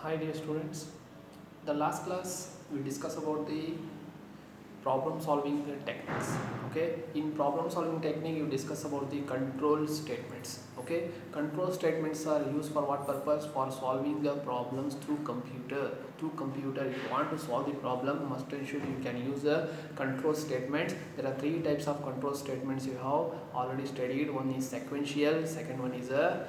Hi dear students, the last class we discussed about the problem solving techniques. Okay, in problem solving technique you discuss about the control statements. Okay, control statements are used for what purpose? For solving the problems through computer. If you want to solve the problem, must ensure you can use the control statements. There are three types of control statements you have already studied. One is sequential, second one is a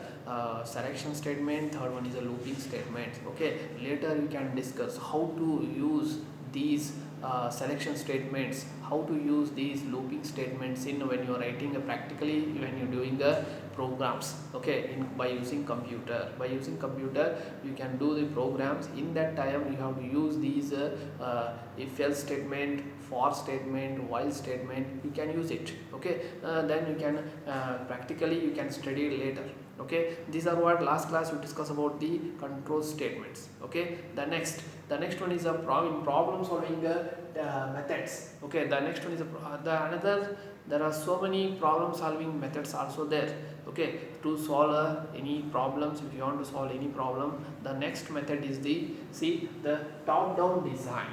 selection statement, third one is a looping statement. Okay, later you can discuss how to use these selection statements, how to use these looping statements in when you are writing practically when you're doing the programs. Okay, by using computer you can do the programs. In that time you have to use these if else statement, for statement, while statement, you can use it. Okay, then you can practically you can study later. Okay, these are what last class we discuss about the control statements. Okay, the next one is a problem solving methods. Okay, the next one is there are so many problem solving methods also there. Okay, to solve any problems, if you want to solve any problem, the next method is the top down design.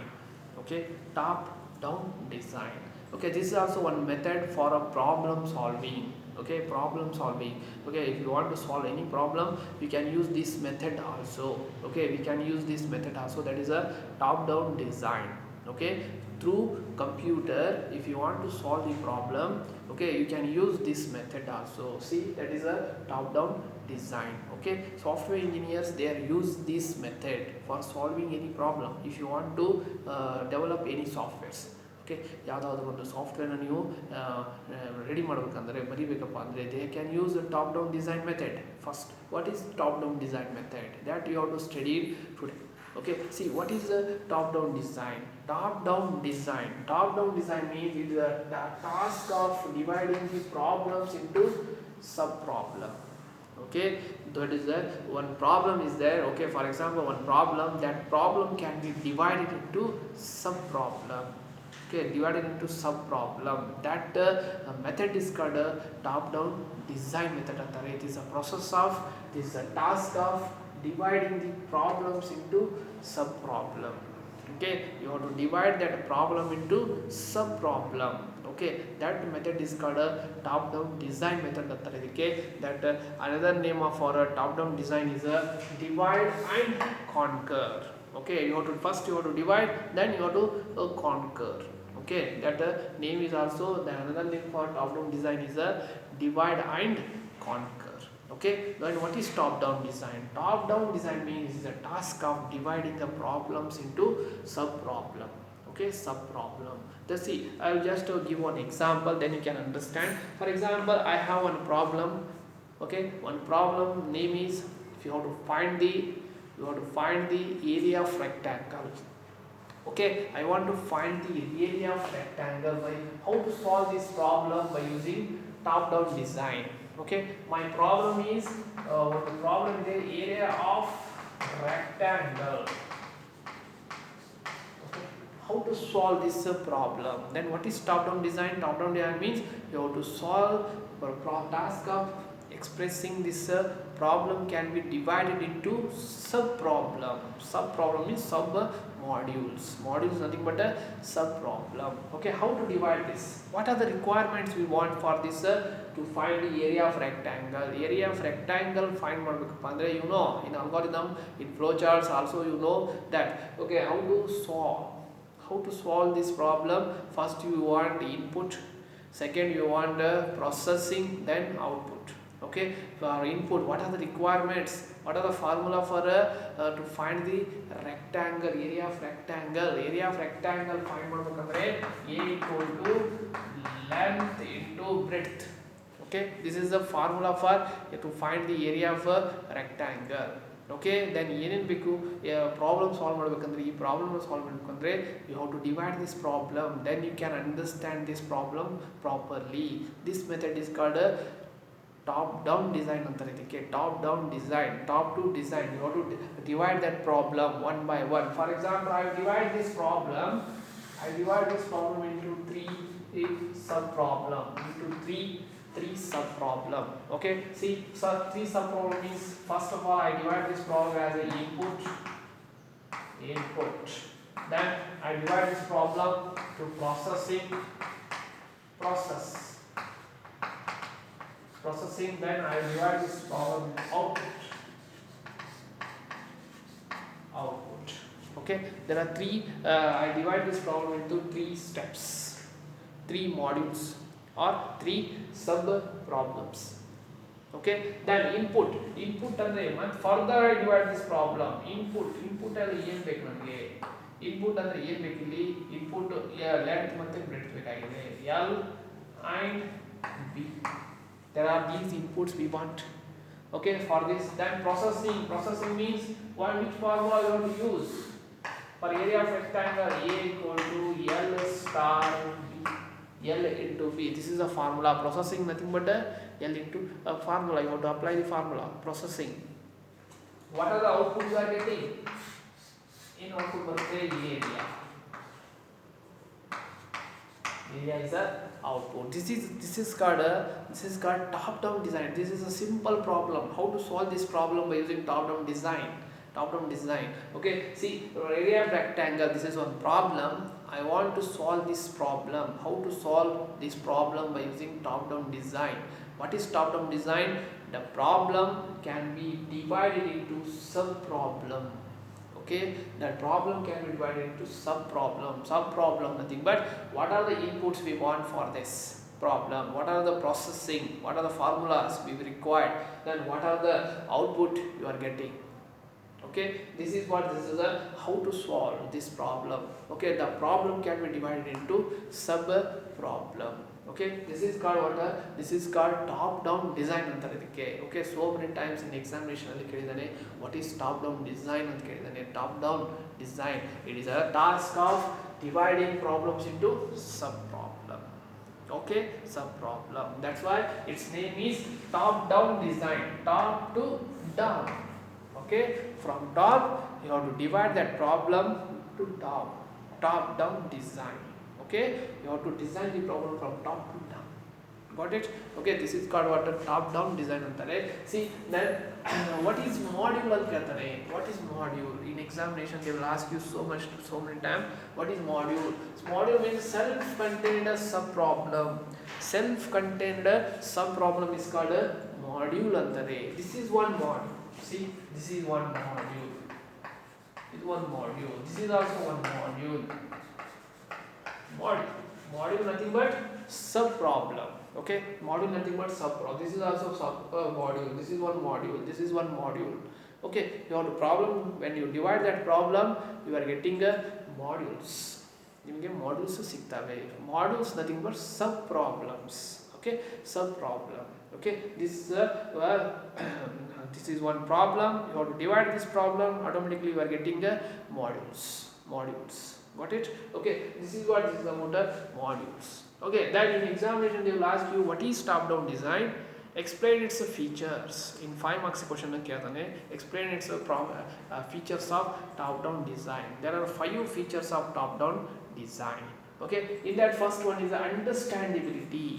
Okay, top down design. Okay, this is also one method for a problem solving. Okay, problem solving. Okay, if you want to solve any problem, we can use this method also. Okay, we can use this method also, that is a top down design. Okay, through computer if you want to solve the problem, okay, you can use this method also. See, that is a top down design. Okay, software engineers they are use this method for solving any problem. If you want to develop any softwares. Okay, ಯಾವುದಾದ್ರೂ ಒಂದು ಸಾಫ್ಟ್ವೇರ್ನ ನೀವು ready ಮಾಡಬೇಕಂದ್ರೆ ಬರೀಬೇಕಪ್ಪ ಅಂದರೆ they can use the top down design method. First what is top down design method, that you have to study today. Okay, see what is the top down design. Top down design means it is the task of dividing the problems into sub problem. Okay, that is the one problem is there. Okay, for example, one problem, that problem can be divided into sub problem. Okay, divided into sub problem. That method is called a top down design method anತಾರೆ. It is a process of, this is a task of dividing the problems into sub problem. Okay, you have to divide that problem into sub problem. Okay, that method is called a top down design method anತಾರೆ ಇದಕ್ಕೆ. That another name of for a top down design is a divide and conquer. Okay, you have to divide, then you have to conquer. Okay, that name is also the another name for top down design is a divide and conquer. Okay, then what is top down design? Top down design means it is a task of dividing the problems into sub problem. Okay, sub problem. Let's see, I will just give one example, then you can understand. For example, I have one problem. Okay, one problem name is, if you have to find the area of rectangle. Okay, I want to find the area of rectangle. By how to solve this problem? By using top down design. Okay, my problem is the area of rectangle. Okay, how to solve this problem? Then what is top down design? Top down design means you have to solve the task of expressing this problem can be divided into sub problem. Sub problem means sub modules. Modules is nothing but a sub problem. Okay, how to divide this? What are the requirements we want for this to find the area of rectangle? Area of rectangle find ಮಾಡಬೇಕಪ್ಪ ಅಂದರೆ you know in algorithm, in flowcharts also you know that. Okay, how to solve this problem? First you want input, second you want processing, then output. Okay, for input, what are the requirements, what are the formula for to find the rectangle, area of rectangle find ಮಾಡಬೇಕಂದ್ರೆ a equal to length into breadth. Okay, this is the formula for to find the area of a rectangle. Okay, then ಏನೇನು ಬೇಕು problem solve ಮಾಡಬೇಕಂದ್ರೆ ಈ problem solve ಮಾಡಬೇಕಂದ್ರೆ you have to divide this problem, then you can understand this problem properly. This method is called top down design anತಾರೆ ಇದಕ್ಕೆ. Top down design, top to design, you have to divide that problem one by one. For example, I divide this problem into three sub problem, into three sub problem. Okay, see, so three sub problem means, first of all I divide this problem as an input, input. Then I divide this problem to processing. Then I divide this problem into output. Okay, there are three. I divide this problem into three steps, three modules, or three sub problems. Okay, then input ಅಂದ್ರೆ further I divide this problem. Input ಅಲ್ಲಿ ಏನು ಬೇಕು ನಮಗೆ? Input ಅಂದ್ರೆ ಏನು ಬೇಕು ಇಲ್ಲಿ? Input length ಮತ್ತೆ ಬ್ರೆಡ್ತ್ ಬೇಕಾಗಿದೆ. L and B. There are these inputs we want. Okay, for this. Then processing means which formula you want to use? For area of rectangle, A equal to L star B. L into B. This is a formula. Processing nothing but L into a formula. You have to apply the formula. Processing. What are the outputs you are getting? In output bರುತ್ತೆ area. Area is the output. This is called top down design. This is a simple problem. How to solve this problem by using top down design? Okay, see, area of rectangle, this is one problem. I want to solve this problem. How to solve this problem by using top down design? What is top down design? The problem can be divided into sub problem. Okay, that problem can be divided into sub problem nothing but what are the inputs we want for this problem, what are the processing, what are the formulas we required, then what are the output you are getting. Okay, this is a how to solve this problem. Okay, the problem can be divided into sub problem. Okay, this is called top down design ಅಂತಾರೆ ಇದಕ್ಕೆ. Okay, so many times in examination ಅಲ್ಲಿ ಕೇಳಿದಾನೆ what is top down design ಅಂತ ಕೇಳಿದಾನೆ. Top down design, it is a task of dividing problems into sub problem. Okay, sub problem, that's why its name is top down design. Top to down. Okay, from top you have to divide that problem to top down design. Okay, you have to design the problem from top to down. Got it? Okay, this is called what a top down design antare. See, then what is module anta keltare? What is module? In examination they will ask you so many times what is module. Module means self contained sub problem. Self contained sub problem is called a module antare. This is one module. See, this is one module. This is one module. This is also one module. Module nothing but sub problem. Okay, module nothing but sub problem. This is also sub module. This is one module. This is one module. Okay, you have the problem. When you divide that problem, you are getting modules. ನಿಮಗೆ modules ಸಿಗ್ತವೆ. Modules nothing but sub problems. Okay, sub problem. Okay, this this is one problem. You have to divide this problem. Automatically you are getting modules. Got it? Okay, this is about modules. Okay, then in examination they will ask you what is top down design. Explain its features. In 5 marks question ಕೇಳ್ತಾನೆ. Explain its features of top down design. There are 5 features of top down design. Okay, in that first one is understandability.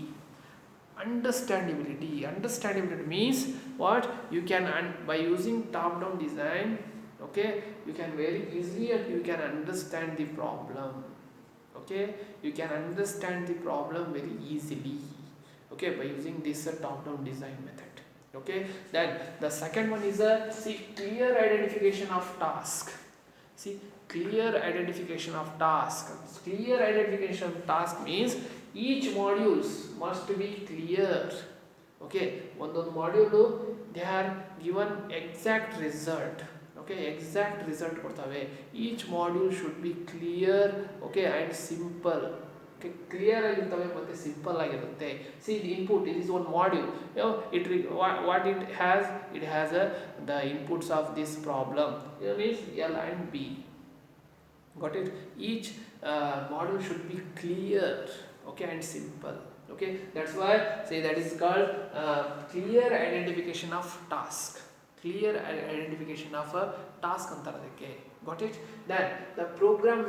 Understandability means what? You can by using top down design, okay, you can very easily and you can understand the problem. Okay, you can understand the problem very easily. Okay, by using this top down design method. Okay, then the second one is clear identification of task. See, clear identification of task. Clear identification of task means each modules must be clear. Okay, one module they are given exact result. Okay, exact result ಕೊಡ್ತವೆ. Each module should be clear, okay, and simple. Okay, clear ಆಗಿರ್ತವೆ ಮತ್ತೆ simple ಆಗಿರುತ್ತೆ. See, the input, it is one module. You know, what it has the inputs of this problem. It means L and B. Got it? Each module should be clear, okay, and simple. Okay, that's why say that is called clear identification of task. Clear identification of a task ಅಂತಾರೆ ಅದಕ್ಕೆ. Got it? Then the program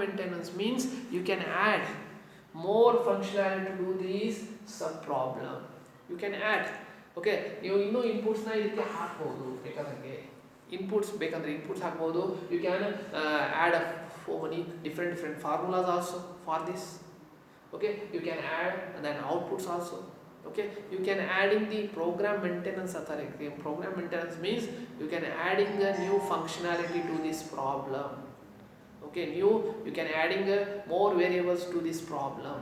maintenance means you can add more functionality to do these sub problem. You can add. Okay, ನೀವು ಇನ್ನೂ inputs ನ ಇದಕ್ಕೆ ಹಾಕಬಹುದು ಬೇಕಾದಂಗೆ. Inputs ಬೇಕಂದ್ರೆ inputs ಹಾಕ್ಬೋದು. You can add so many different formulas also for this. Okay, you can add and then outputs also. Okay, you can adding the program maintenance authority. Program maintenance means you can adding a new functionality to this problem. Okay, you can adding more variables to this problem.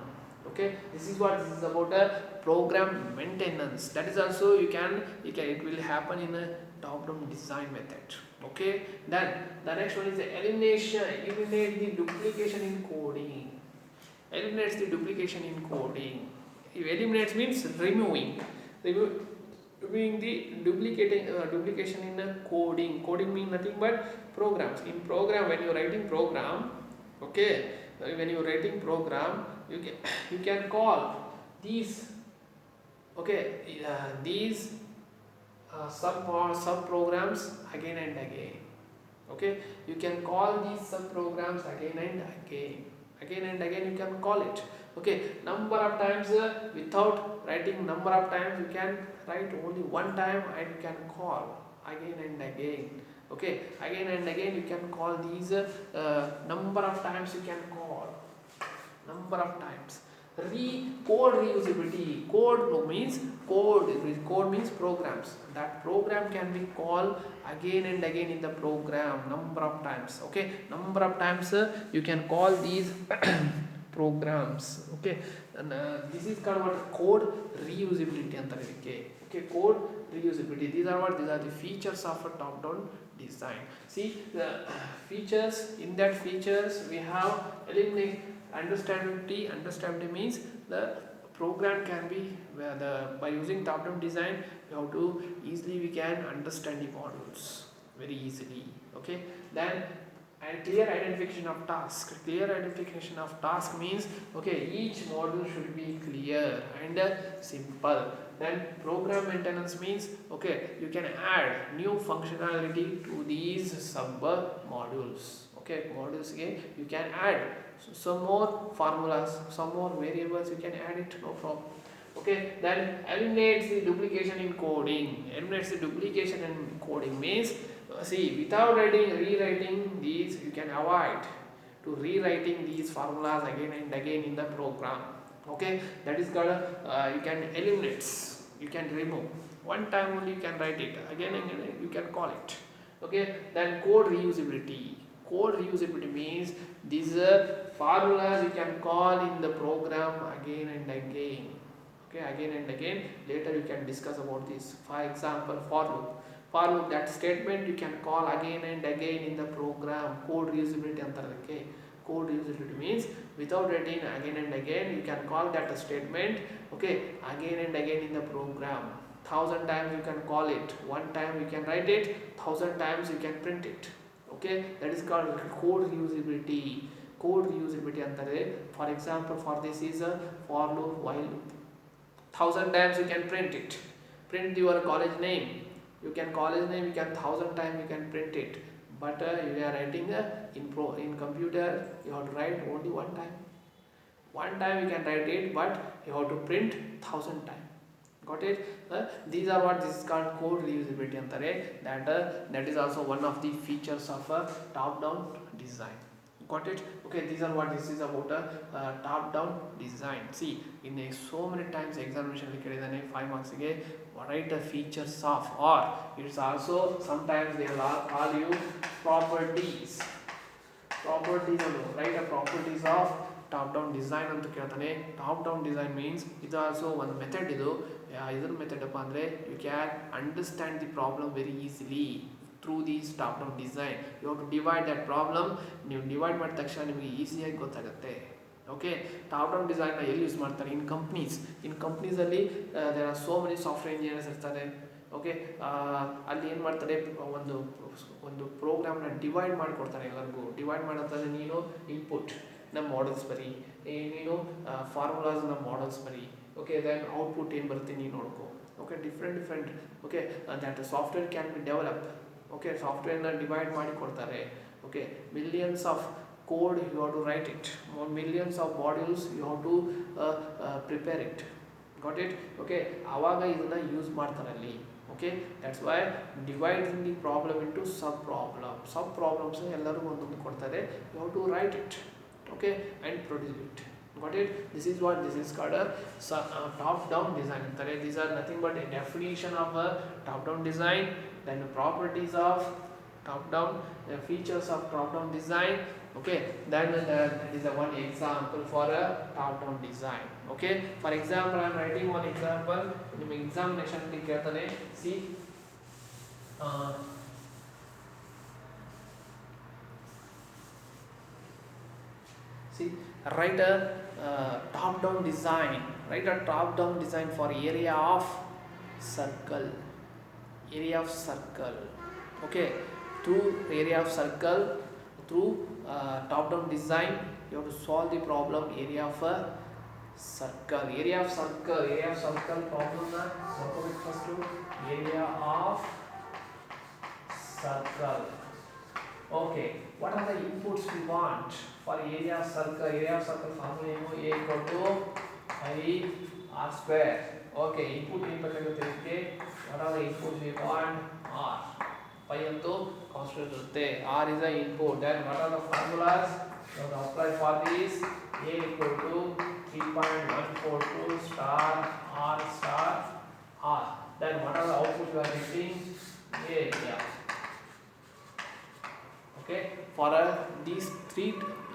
Okay, this is what this is about a program maintenance. That is also you can it will happen in a top down design method. Okay, then the next one is the eliminate the duplication in coding. Eliminates the duplication in coding. If eliminates means removing the duplication in coding. Coding means nothing but programs. In program, when you are writing program, okay, when you are writing program, you can call these, okay, these sub programs again and again. Okay, you can call these sub programs again and again you can call it. Okay, number of times without writing number of times, you can write only one time and you can call again and again. Okay, again and again you can call these number of times you can call number of times. Code reusability. Code means programs. That program can be called again and again in the program number of times. Okay, number of times you can call these programs. Okay, and this is called what code reusability anta idike. Okay, code reusability. These are the features of a top down design. See the features. In that features we have eliminate understandability means the program can be by using top down design we have to easily we can understand the modules very easily. Okay, then and clear identification of task means okay, each module should be clear and simple. Then program maintenance means okay, you can add new functionality to these sub modules. Okay, modules again you can add some more formulas, some more variables, you can add it, no problem. Okay, then eliminates the duplication in coding. Eliminates the duplication in coding means see, without rewriting these, you can avoid to rewriting these formulas again and again in the program. Okay, that is called you can eliminate, you can remove one time only, you can write it again and again you can call it. Okay, then code reusability means these formulas you can call in the program again and again. Okay, again and again. Later you can discuss about this. For example, for loop, that statement you can call again and again in the program. Code reusability antarade. Okay, code reusability means without writing again and again you can call that statement. Okay, again and again in the program. 1000 times you can call it, one time you can write it, 1000 times you can print it. Okay, that is called code reusability antarade. For example, for this is a for loop, while loop. 1000 times you can print your college name, you can 1000 times you can print it, but you are writing in computer you have to write only one time you can write it, but you have to print 1000 times. Got it? These are what this is called code reusability antare. That is also one of the features of a top down design. Got it? Okay, these are what this is about a top down design. See, in so many times examination likkedidane 5 marks ge write the features of, or it's also sometimes they will call you properties write a properties of top down design anta keltane. Top down design means ಇದು also one method. Idar method appa andre you can understand the problem very easily through these top down design. You have to divide that problem, ನೀವು divide ಮಾಡಿದ ತಕ್ಷಣ ನಿಮಗೆ ಈಸಿಯಾಗಿ ಗೊತ್ತಾಗುತ್ತೆ. Okay, top down ಡಿಸೈನ್ನ ಎಲ್ಲಿ use ಮಾಡ್ತಾರೆ? In ಕಂಪ್ನೀಸಲ್ಲಿ there are so many software engineers ಇರ್ತಾರೆ. ಓಕೆ, ಅಲ್ಲಿ ಏನು ಮಾಡ್ತಾರೆ, ಒಂದು ಪ್ರೋಗ್ರಾಮ್ನ ಡಿವೈಡ್ ಮಾಡಿಕೊಡ್ತಾರೆ ಎಲ್ಲರಿಗೂ. ಡಿವೈಡ್ ಮಾಡೋಂಥದ್ದು ನೀನು ಇನ್ಪುಟ್ ನಮ್ಮ ಮಾಡಲ್ಸ್ ಬರಿ, ನೀನು ಫಾರ್ಮುಲಾಸ್ನ ಮಾಡಲ್ಸ್ ಬರಿ. ಓಕೆ, ದೆನ್ ಔಟ್ಪುಟ್ ಏನು ಬರುತ್ತೆ ನೀನು ನೋಡ್ಕೋ. Okay, different okay that software can be develop. Okay, ಸಾಫ್ಟ್ವೇರ್ನ ಡಿವೈಡ್ ಮಾಡಿ ಕೊಡ್ತಾರೆ. Okay, millions of code you have to write it, more millions of modules you have to prepare it. Got it? Okay, ಆವಾಗ ಇದನ್ನ use ಮಾಡ್ತಾರೆ ಅಲ್ಲಿ. Okay, that's why dividing the problem into sub problems ಎಲ್ಲರಿಗೂ ಒಂದೊಂದು ಕೊಡ್ತಾರೆ. You have to write it, okay, and produce it. Got it? This is what this is called a top down design anತಾರೆ. These are nothing but a definition of a top down design, then the properties of top down, the features of top down design. Okay, then that is a one example for a top down design. Okay, for example I am writing one example in examination ಗೆ ಕೇಳ್ತಾನೆ. See, write a top down design. Write a top down design for area of circle. Okay, through area of circle, through top down design you have to solve the problem area of a circle. Area of circle problem na work out first to area of circle. Okay, what are the inputs we want for area of circle? Area of circle formula ಏನು a equal to I r square. Okay, input ಏನು ಬೇಕಾಗುತ್ತೆ ಇದಕ್ಕೆ? What are the inputs we want? R. Pi ಅಂತೂ constant ಇರುತ್ತೆ. R is the input. Then what are the formulas? You have to apply for this. A equal to 3.142 star R star R. Then what are the outputs you are getting? A. Yeah. Okay, for these three,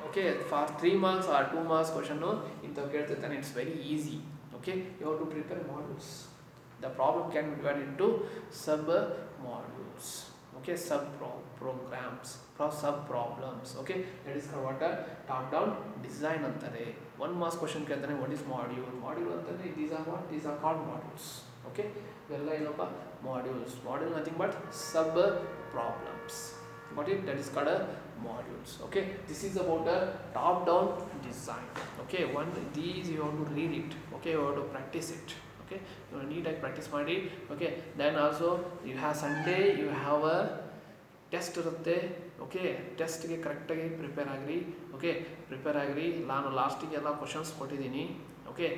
okay, for 3 marks or 2 marks question in the then it's very easy. Okay, you have to prepare modules. The problem can be divided into sub modules. Okay, sub programs, sub problems. Okay, that is what a top down design antare. 1 marks question ಕೇಳ್ತಾನೆ what is module ಅಂತಂದ್ರೆ these are what, these are called modules. Okay, ಇವೆಲ್ಲ ಏನಪ್ಪ module nothing but sub problems. Got it? That is called a modules. Okay, this is about the top down design. Okay, one these you have to read it. Okay, you have to practice it. Okay, you need to practice ಮಾಡಿ. Okay, then also you have Sunday you have a test ಇರುತ್ತೆ. Okay, test ಗೆ correct ಆಗಿ prepare ಆಗಿರಿ. Okay, prepare ಆಗಿರಿ. ನಾನು ಲಾಸ್ಟಿಗೆ ಎಲ್ಲ questions ಕೊಟ್ಟಿದ್ದೀನಿ. ಓಕೆ,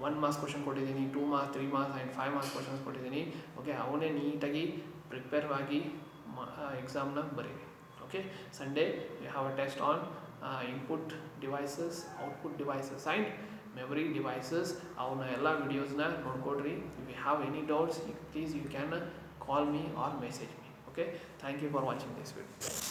1 ಮಾರ್ಕ್ಸ್ ಕ್ವಶನ್ ಕೊಟ್ಟಿದ್ದೀನಿ, 2 marks, 3 marks and 5 marks questions ಕೊಟ್ಟಿದ್ದೀನಿ. ಓಕೆ, ಅವನ್ನೇ ನೀಟಾಗಿ ಪ್ರಿಪೇರ್ ಆಗಿ ಎಕ್ಸಾಮ್ನ ಬರೀರಿ. Okay, Sunday you have a test on input devices, output devices and memory devices. avuna ella videos na nodkodri. If you have any doubts, please you can call me or message me. Okay, thank you for watching this video.